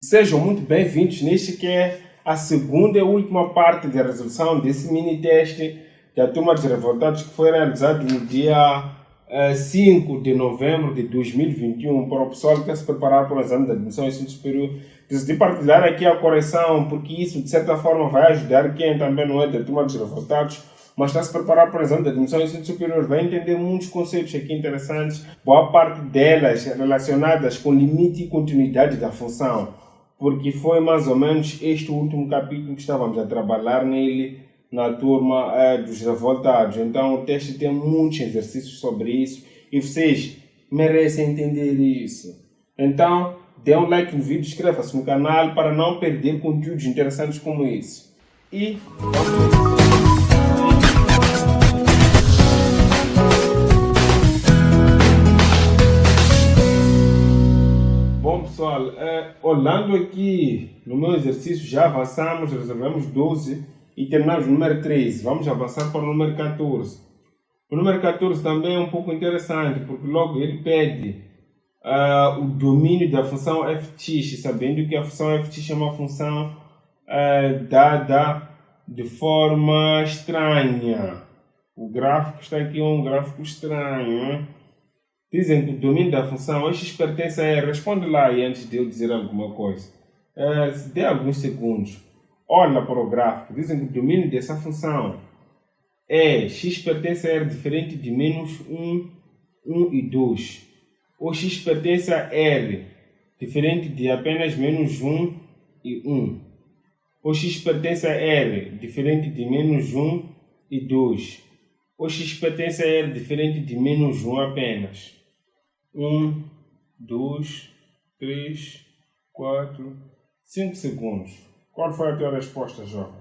Sejam muito bem-vindos neste que é a segunda e última parte da resolução desse mini-teste da turma dos revoltados que foi realizado no dia 5 de novembro de 2021 para o pessoal que está se preparar para o exame de admissão ao ensino superior. Decidi partilhar aqui a correção porque isso de certa forma vai ajudar quem também não é da turma dos revoltados, mas está a se preparar para o exame de admissão ao ensino superior, vai entender muitos conceitos aqui interessantes, boa parte delas relacionadas com limite e continuidade da função, porque foi mais ou menos este último capítulo que estávamos a trabalhar nele na turma dos revoltados. Então o teste tem muitos exercícios sobre isso e vocês merecem entender isso. Então dê um like no vídeo, inscreva-se no canal para não perder conteúdos interessantes como esse. E bom pessoal, olhando aqui no meu exercício já avançamos, resolvemos 12 e terminamos no número 13. Vamos avançar para o número 14. O número 14 também é um pouco interessante, porque logo ele pede o domínio da função fx, sabendo que a função fx é uma função dada de forma estranha. O gráfico está aqui, é um gráfico estranho, né? Dizem que o domínio da função x pertence a R. Responde lá aí antes de eu dizer alguma coisa. Se der alguns segundos, olha para o gráfico. Dizem que o domínio dessa função é x pertence a R diferente de menos 1, 1 e 2. Ou x pertence a R diferente de apenas menos 1 e 1. Ou x pertence a R diferente de menos 1 e 2. Ou x pertence a R diferente de menos 1 apenas. 1, 2, 3, 4, 5 segundos. Qual foi a tua resposta, jovem?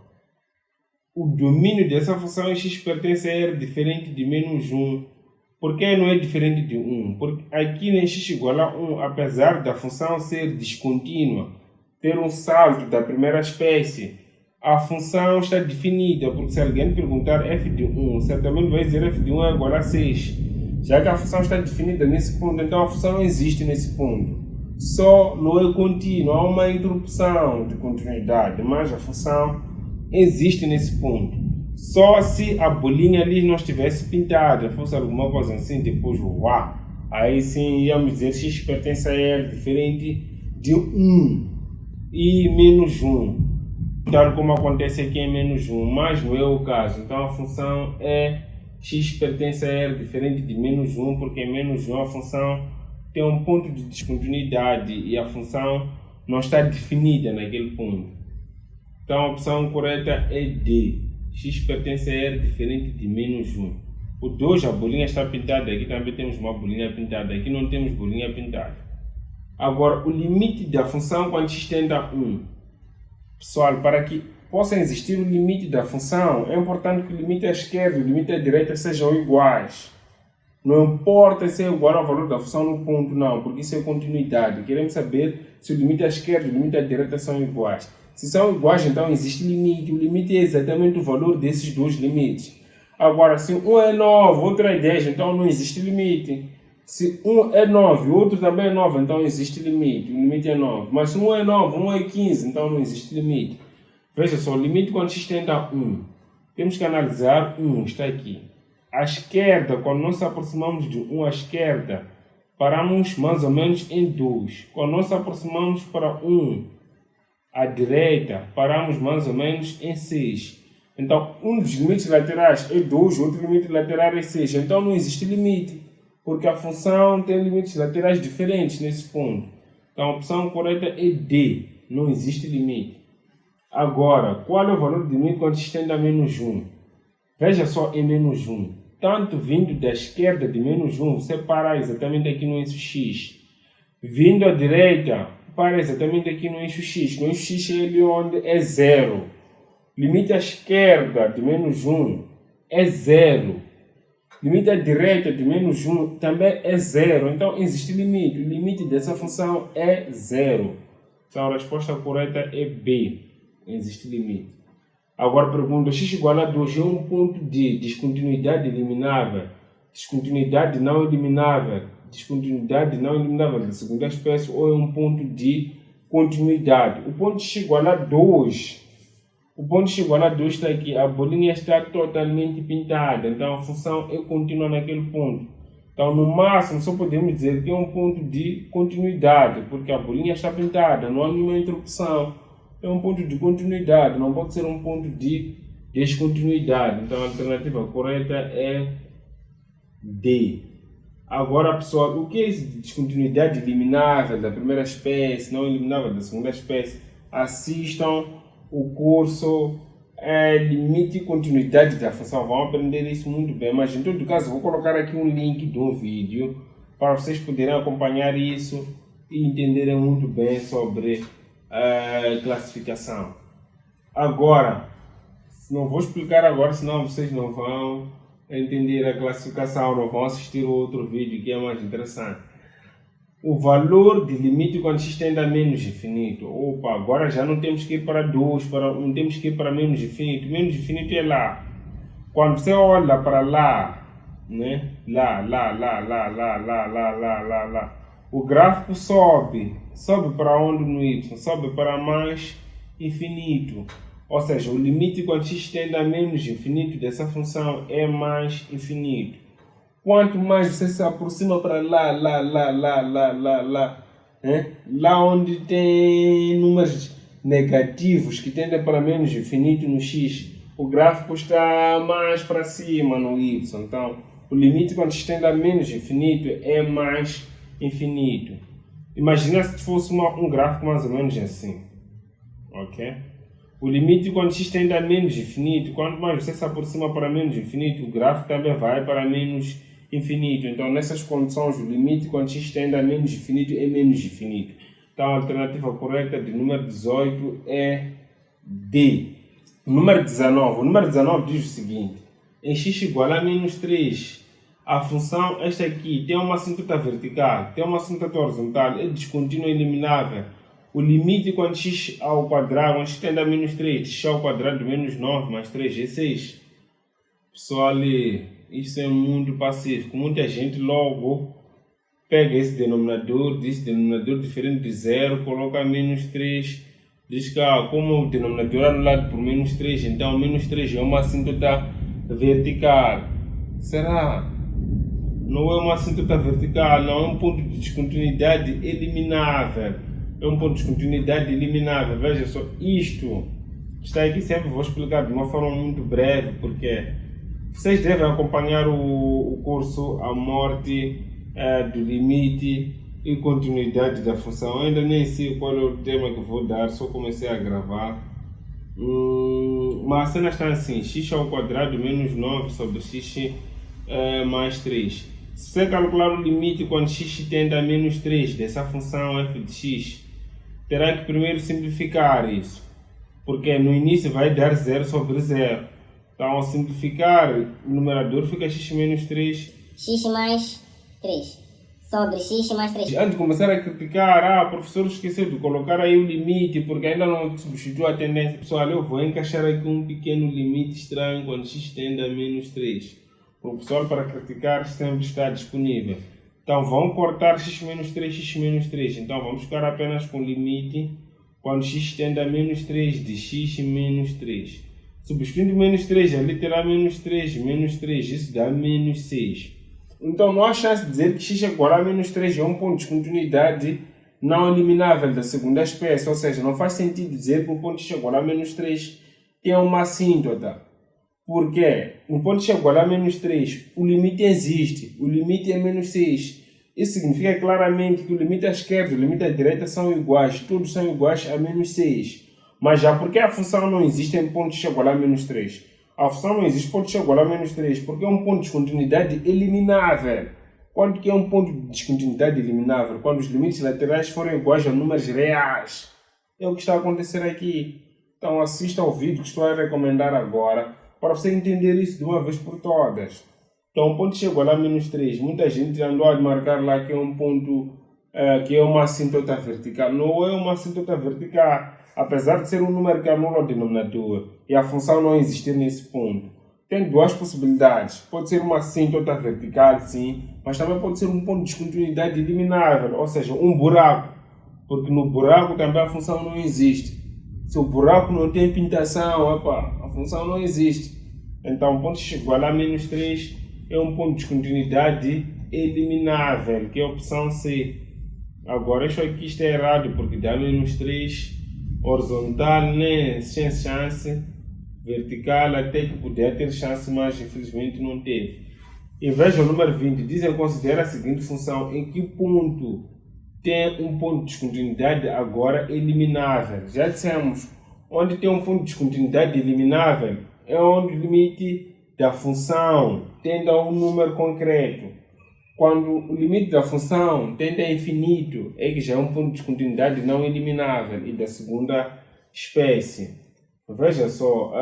O domínio dessa função x pertence a R diferente de menos 1. Por que não é diferente de 1? Porque aqui nem x igual a 1, apesar da função ser descontínua, ter um salto da primeira espécie, a função está definida, porque se alguém perguntar f de 1, certamente vai dizer f de 1 é igual a 6. Já que a função está definida nesse ponto, então a função existe nesse ponto. Só não é contínua, há uma interrupção de continuidade, mas a função existe nesse ponto. Só se a bolinha ali não estivesse pintada, fosse alguma coisa assim, depois o A, aí sim íamos dizer x pertence a R diferente de 1 e menos 1. Tal como acontece aqui em menos 1, mas não é o caso. Então a função é x pertence a R diferente de menos 1, porque em menos 1 a função tem um ponto de descontinuidade e a função não está definida naquele ponto. Então a opção correta é D. X pertence a R diferente de menos 1. O 2, a bolinha está pintada, aqui também temos uma bolinha pintada, aqui não temos bolinha pintada. Agora, o limite da função quando x tende a 1. Pessoal, para que possa existir o limite da função, é importante que o limite à esquerda e o limite à direita sejam iguais. Não importa se é igual ao valor da função no ponto, não, porque isso é continuidade. Queremos saber se o limite à esquerda e o limite à direita são iguais. Se são iguais, então existe limite. O limite é exatamente o valor desses dois limites. Agora, se um é 9, outro é 10, então não existe limite. Se um é 9 e o outro também é 9, então existe limite. O limite é 9. Mas se um é 9, um é 15, então não existe limite. Veja só, o limite quando x tende a 1. Temos que analisar 1, está aqui. À esquerda, quando nós nos aproximamos de 1 à esquerda, paramos mais ou menos em 2. Quando nós nos aproximamos para 1 à direita, paramos mais ou menos em 6. Então, um dos limites laterais é 2, o outro limite lateral é 6. Então, não existe limite, porque a função tem limites laterais diferentes nesse ponto. Então, a opção correta é D, não existe limite. Agora, qual é o valor do limite quando se estende a menos 1? Veja só em menos 1. Tanto vindo da esquerda de menos 1, você para exatamente aqui no eixo x. Vindo à direita, para exatamente aqui no eixo x. No eixo x é ali onde é 0. Limite à esquerda de menos 1 é 0. Limite à direita de menos 1 também é 0. Então existe limite. O limite dessa função é 0. Então a resposta correta é B. Existe limite. Agora pergunta, x igual a 2 é um ponto de descontinuidade eliminável, descontinuidade não eliminável, descontinuidade não eliminável da segunda espécie ou é um ponto de continuidade. O ponto x igual a 2. O ponto x igual a 2 está aqui. A bolinha está totalmente pintada. Então a função é contínua naquele ponto. Então no máximo só podemos dizer que é um ponto de continuidade, porque a bolinha está pintada, não há nenhuma interrupção. É um ponto de continuidade, não pode ser um ponto de descontinuidade. Então a alternativa correta é D. Agora, pessoal, o que é isso de descontinuidade eliminável da primeira espécie, não eliminável da segunda espécie? Assistam o curso Limite e Continuidade da Função. Vão aprender isso muito bem, mas em todo caso vou colocar aqui um link de um vídeo para vocês poderem acompanhar isso e entenderem muito bem sobre classificação. Agora, não vou explicar agora, senão vocês não vão entender a classificação, não vão assistir o outro vídeo que é mais interessante. O valor de limite quando x tende a menos infinito. Opa, agora já não temos que ir para 2, não temos que ir para menos infinito. Menos infinito é lá. Quando você olha para lá, né? Lá. O gráfico sobe para onde no y? Sobe para mais infinito. Ou seja, o limite quando x tende a menos infinito dessa função é mais infinito. Quanto mais você se aproxima para lá, lá onde tem números negativos que tendem para menos infinito no x, o gráfico está mais para cima no y. Então, o limite quando x tende a menos infinito é mais infinito. Imagina se fosse um gráfico mais ou menos assim. Ok? O limite quando x tende a menos infinito, quanto mais você se aproxima para menos infinito, o gráfico também vai para menos infinito. Então, nessas condições, o limite quando x tende a menos infinito é menos infinito. Então, a alternativa correta de número 18 é D. Número 19. O número 19 diz o seguinte: em x igual a menos 3, a função, esta aqui, tem uma assíntota vertical, tem uma assíntota horizontal, é descontínua e eliminável. O limite quando x ao quadrado, quando x tende a menos 3, x ao quadrado de menos 9 mais 3 é 6. Pessoal, isso é muito pacífico. Muita gente logo pega esse denominador diferente de 0, coloca menos 3, diz que como o denominador é anulado por menos 3, então menos 3 é uma assíntota vertical. Será? Não é uma assíntota vertical, não é um ponto de descontinuidade eliminável. É um ponto de descontinuidade eliminável. Veja só, isto está aqui, sempre vou explicar de uma forma muito breve, porque vocês devem acompanhar o curso A Morte do Limite e Continuidade da Função. Eu ainda nem sei qual é o tema que vou dar, só comecei a gravar. Mas a cena está assim: x ao quadrado menos 9 sobre x mais 3. Se você calcular o limite quando x tende a menos 3 dessa função f de x, terá que primeiro simplificar isso, porque no início vai dar 0 sobre 0. Então, ao simplificar, o numerador fica x menos 3. X mais 3 sobre x mais 3. Antes de começar a criticar, o professor esqueceu de colocar aí o limite, porque ainda não substituiu a tendência. Pessoal, eu vou encaixar aqui um pequeno limite estranho quando x tende a menos 3. O professor, para criticar, sempre está disponível. Então, vamos cortar x menos 3, x menos 3. Então, vamos ficar apenas com o limite quando x tende a menos 3 de x menos 3. Substituindo menos 3, ali terá menos 3, isso dá menos 6. Então, não há chance de dizer que x igual a menos 3 é um ponto de continuidade não eliminável da segunda espécie. Ou seja, não faz sentido dizer que um ponto x igual a menos 3 tem uma assíntota. Porque no ponto x igual a menos 3, o limite existe, o limite é menos 6. Isso significa claramente que o limite à esquerda e o limite à direita são iguais, todos são iguais a menos 6. Mas já porque a função não existe em ponto x igual a menos 3? A função não existe em ponto x igual a menos 3 porque é um ponto de descontinuidade eliminável. Quando que é um ponto de descontinuidade eliminável? Quando os limites laterais forem iguais a números reais. É o que está a acontecer aqui. Então assista ao vídeo que estou a recomendar agora, para você entender isso de uma vez por todas. Então, o ponto x igual a menos 3. Muita gente andou a marcar lá que é um ponto, que é uma assíntota vertical. Não é uma assíntota vertical, apesar de ser um número que anula o denominador e a função não existir nesse ponto. Tem duas possibilidades. Pode ser uma assíntota vertical, sim, mas também pode ser um ponto de descontinuidade eliminável, ou seja, um buraco. Porque no buraco também a função não existe. Se o buraco não tem pintação, a função não existe. Então o ponto x igual a menos 3 é um ponto de descontinuidade eliminável, que é a opção C. Agora isso aqui está errado, porque dá menos 3 horizontal, né? Sem chance, vertical até que podia ter chance, mas infelizmente não teve. E veja o número 20, dizem considera a seguinte função, em que ponto tem um ponto de descontinuidade agora eliminável. Já dissemos, onde tem um ponto de descontinuidade eliminável é onde o limite da função tende a um número concreto. Quando o limite da função tende a infinito, é que já é um ponto de descontinuidade não eliminável e da segunda espécie. Veja só,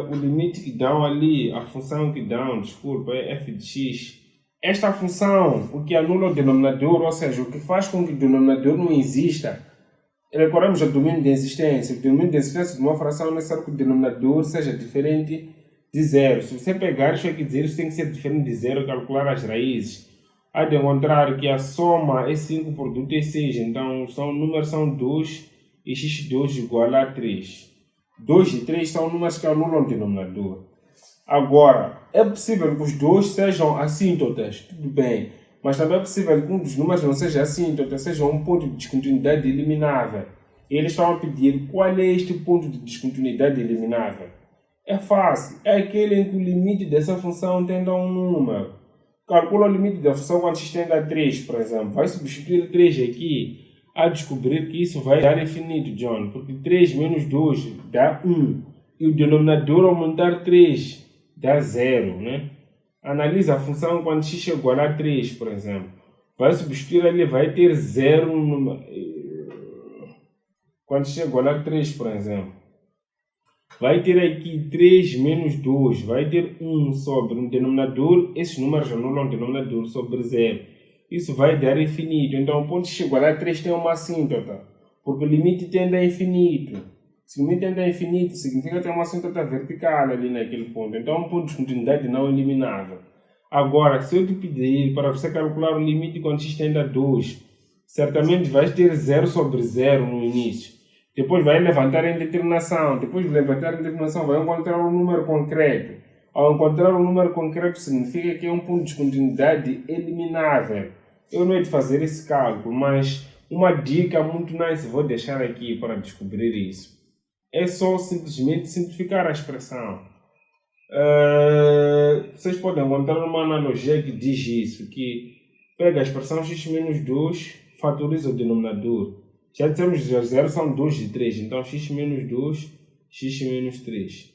o limite que dão ali, a função que dão, desculpa, é f de x. Esta função, o que anula o denominador, ou seja, o que faz com que o denominador não exista, recorremos ao domínio de existência. O domínio de existência de uma fração é necessário que o denominador seja diferente de zero. Se você pegar isso aqui dizer, isso tem que ser diferente de zero e calcular as raízes. Há de encontrar que a soma é 5, o produto é 6. Então, números são 2 e x2 igual a 3. 2 e 3 são números que anulam o denominador. Agora, é possível que os dois sejam assíntotas, tudo bem. Mas também é possível que um dos números não seja assíntota, seja um ponto de descontinuidade eliminável. E eles estão a pedir qual é este ponto de descontinuidade eliminável. É fácil, é aquele em que o limite dessa função tende a um número. Calcula o limite da função quando x tende a 3, por exemplo. Vai substituir 3 aqui, a descobrir que isso vai dar infinito, John. Porque 3 menos 2 dá 1. E o denominador aumentar 3 dá 0, né? Analisa a função quando x é igual a 3, por exemplo. Vai substituir ali, vai ter 0 no... Quando x é igual a 3, por exemplo. Vai ter aqui 3 menos 2, vai ter 1 sobre um denominador, esses números anulam o denominador sobre 0. Isso vai dar infinito, então o ponto x igual a 3 tem uma assíntota, porque o limite tende a infinito. Se o limite tende a infinito, significa que tem uma assíntota vertical ali naquele ponto, então é um ponto de continuidade não eliminável. Agora, se eu te pedir para você calcular o limite quando x tende a 2, certamente vai ter 0 sobre 0 no início. Depois vai levantar a indeterminação. Depois de levantar a indeterminação, vai encontrar um número concreto. Ao encontrar um número concreto, significa que é um ponto de descontinuidade eliminável. Eu não hei de fazer esse cálculo, mas uma dica muito nice vou deixar aqui para descobrir isso. É só simplesmente simplificar a expressão. Vocês podem encontrar uma analogia que diz isso, que pega a expressão x menos 2, fatoriza o denominador. Já dissemos que 0 são 2 e 3, então x menos 2, x menos 3.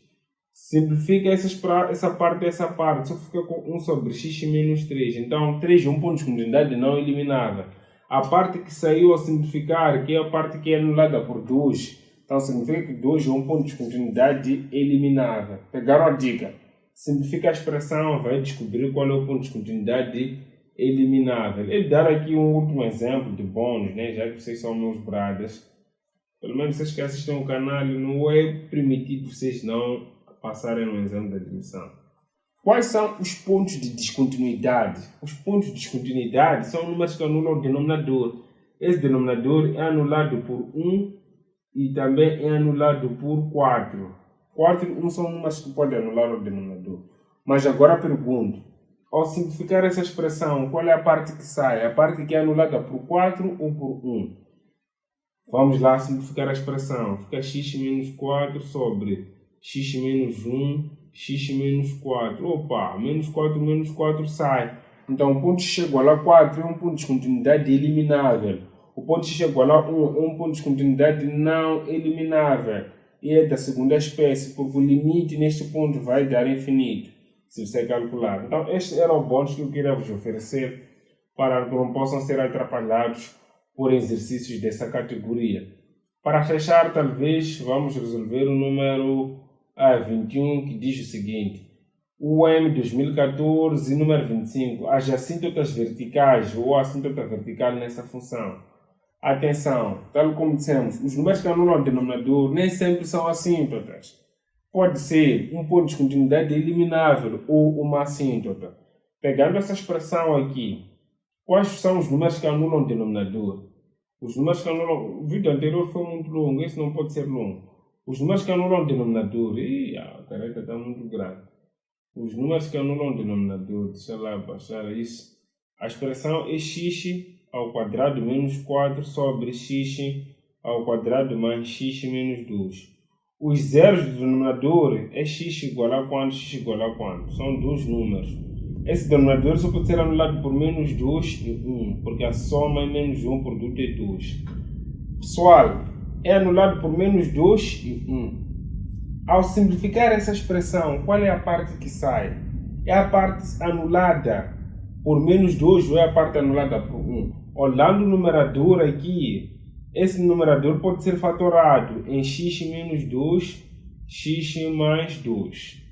Simplifica essa parte e essa parte, só fica com 1 sobre x menos 3. Então 3 é um ponto de continuidade não eliminável. A parte que saiu ao simplificar, que é a parte que é anulada por 2, então significa que 2 é um ponto de continuidade eliminável. Pegaram a dica? Simplifica a expressão, vai descobrir qual é o ponto de continuidade eliminável. Ele dar aqui um último exemplo de bônus, né? Já que vocês são meus bradas. Pelo menos vocês que assistem o canal, não é permitido vocês não passarem no exame da admissão. Quais são os pontos de descontinuidade? Os pontos de descontinuidade são números que anulam o denominador. Esse denominador é anulado por 1 e também é anulado por 4. 4 e 1 são números que podem anular o denominador. Mas agora pergunto, ao simplificar essa expressão, qual é a parte que sai? A parte que é anulada por 4 ou por 1? Vamos lá simplificar a expressão. Fica x menos 4 sobre x menos 1, x menos 4. Opa, menos 4 sai. Então, o ponto x igual a 4 é um ponto de continuidade eliminável. O ponto x igual a 1 é um ponto de continuidade não eliminável. E é da segunda espécie, porque o limite neste ponto vai dar infinito, se você calcular. Então, este era o bônus que eu queria vos oferecer para que não possam ser atrapalhados por exercícios dessa categoria. Para fechar, talvez, vamos resolver o número 21, que diz o seguinte. O M 2014, número 25, as assíntotas verticais ou assíntota vertical nessa função. Atenção, tal como dissemos, os números que anulam o denominador nem sempre são assíntotas. Pode ser um ponto de continuidade eliminável ou uma assíntota. Pegando essa expressão aqui, quais são os números que anulam o denominador? Os números que anulam, o vídeo anterior foi muito longo, esse não pode ser longo. Os números que anulam o denominador, a careca está muito grande. Os números que anulam o denominador, deixa lá baixar isso. A expressão é x ao quadrado menos 4 sobre x ao quadrado mais x menos 2. Os zeros do denominador é x igual a quanto, x igual a quanto. São dois números. Esse denominador só pode ser anulado por menos 2 e 1, porque a soma é menos 1, o produto é 2. Pessoal, é anulado por menos 2 e 1. Ao simplificar essa expressão, qual é a parte que sai? É a parte anulada por menos 2 ou é a parte anulada por 1? Olhando o numerador aqui, esse numerador pode ser fatorado em x menos 2, x mais 2.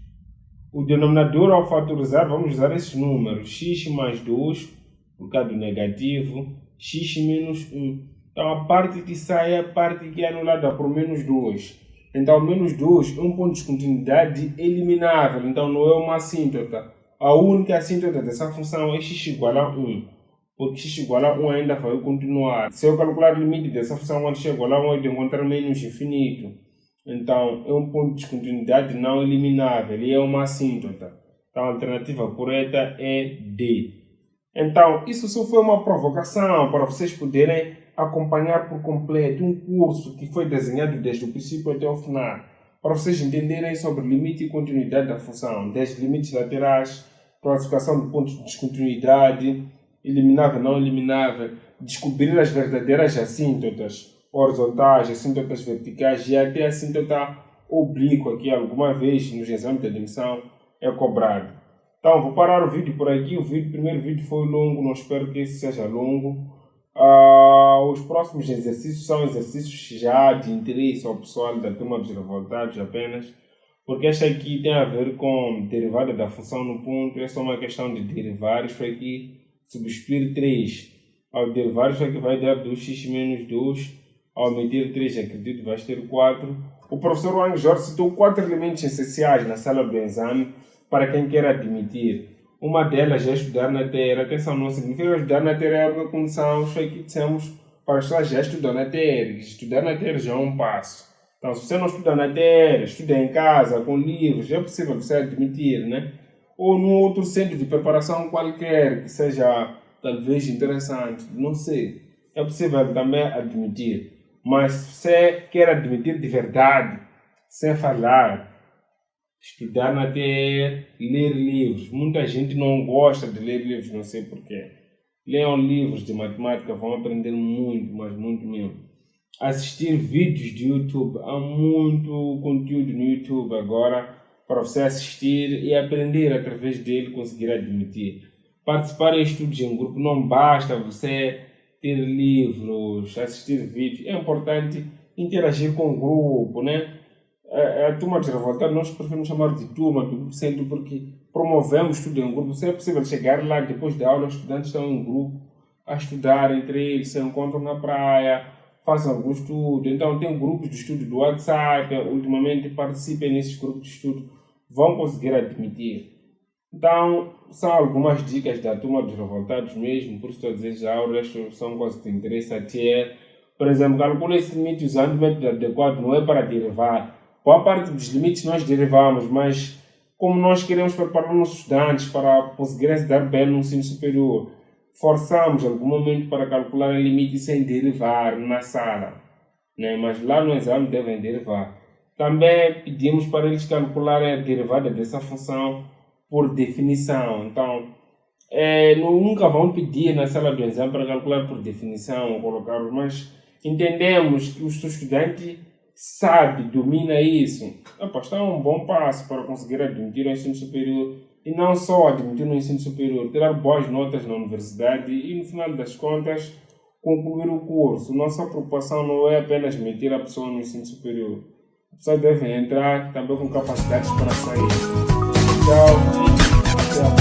O denominador, ao fatorizar, vamos usar esses números, x mais 2, por causa do negativo, x menos 1. Então, a parte que sai é a parte que é anulada por menos 2. Então, menos 2 é um ponto de descontinuidade eliminável, então não é uma assíntota. A única assíntota dessa função é x igual a 1. Porque x igual a 1 ainda vai continuar. Se eu calcular o limite dessa função quando x igual a 1, eu devo encontrar menos infinito. Então, é um ponto de descontinuidade não eliminável e é uma assíntota. Então, a alternativa correta é D. Então, isso só foi uma provocação para vocês poderem acompanhar por completo um curso que foi desenhado desde o princípio até o final. Para vocês entenderem sobre limite e continuidade da função, desde limites laterais, classificação de pontos de descontinuidade, eliminável, não eliminável, descobrir as verdadeiras assíntotas horizontais, assíntotas verticais e até a assíntota oblíqua, que alguma vez nos exames de admissão é cobrado. Então, vou parar o vídeo por aqui. O primeiro vídeo foi longo, não espero que esse seja longo. Os próximos exercícios são exercícios já de interesse ao pessoal da turma dos revoltados apenas, porque esta aqui tem a ver com derivada da função no ponto, é só uma questão de derivar isso aqui. Substituir 3 ao derivar, isso aqui vai dar 2x menos 2. Ao meter 3, acredito que vai ter 4. O professor Wang Jorge citou 4 elementos essenciais na sala do exame para quem quer admitir. Uma delas é estudar na Terra. Atenção, não significa estudar na Terra é a única condição. Isso aqui dissemos para estudar já estudar na Terra. Estudar na Terra já é um passo. Então, se você não estuda na Terra, estuda em casa, com livros, é possível você admitir, né? Ou num outro centro de preparação qualquer que seja talvez interessante, não sei, é possível também admitir. Mas se você quer admitir de verdade, sem falar, estudar na TR, ler livros. Muita gente não gosta de ler livros, não sei porquê. Leiam livros de matemática, vão aprender muito, mas muito mesmo. Assistir vídeos de YouTube, há muito conteúdo no YouTube agora, para você assistir e aprender através dele, conseguir admitir. Participar em estudos em grupo, não basta você ter livros, assistir vídeos. É importante interagir com o grupo, né? A turma de revoltados, nós preferimos chamar de turma do grupo centro porque promovemos estudo em grupo. Se é possível chegar lá depois da aula, os estudantes estão em grupo a estudar entre eles, se encontram na praia, fazem algum estudo. Então tem grupos de estudo do WhatsApp, ultimamente participem nesses grupos de estudo, vão conseguir admitir. Então, são algumas dicas da turma dos revoltados mesmo, por isso estou a dizer já, o resto são coisas de interesse a ter. Por exemplo, calcula esse limite usando o método adequado, não é para derivar. Boa parte dos limites nós derivamos, mas como nós queremos preparar os estudantes para conseguirem se dar bem no ensino superior, forçamos em algum momento para calcular o limite sem derivar na sala, né? Mas lá no exame devem derivar. Também pedimos para eles calcularem a derivada dessa função por definição. Então, nunca vão pedir na sala do exame para calcular por definição, mas entendemos que o estudante sabe, domina isso. Está um bom passo para conseguir admitir o ensino superior. E não só admitir no ensino superior, tirar boas notas na universidade e, no final das contas, concluir o curso. Nossa preocupação não é apenas meter a pessoa no ensino superior. A pessoa deve entrar também com capacidades para sair. Tchau. Até a próxima.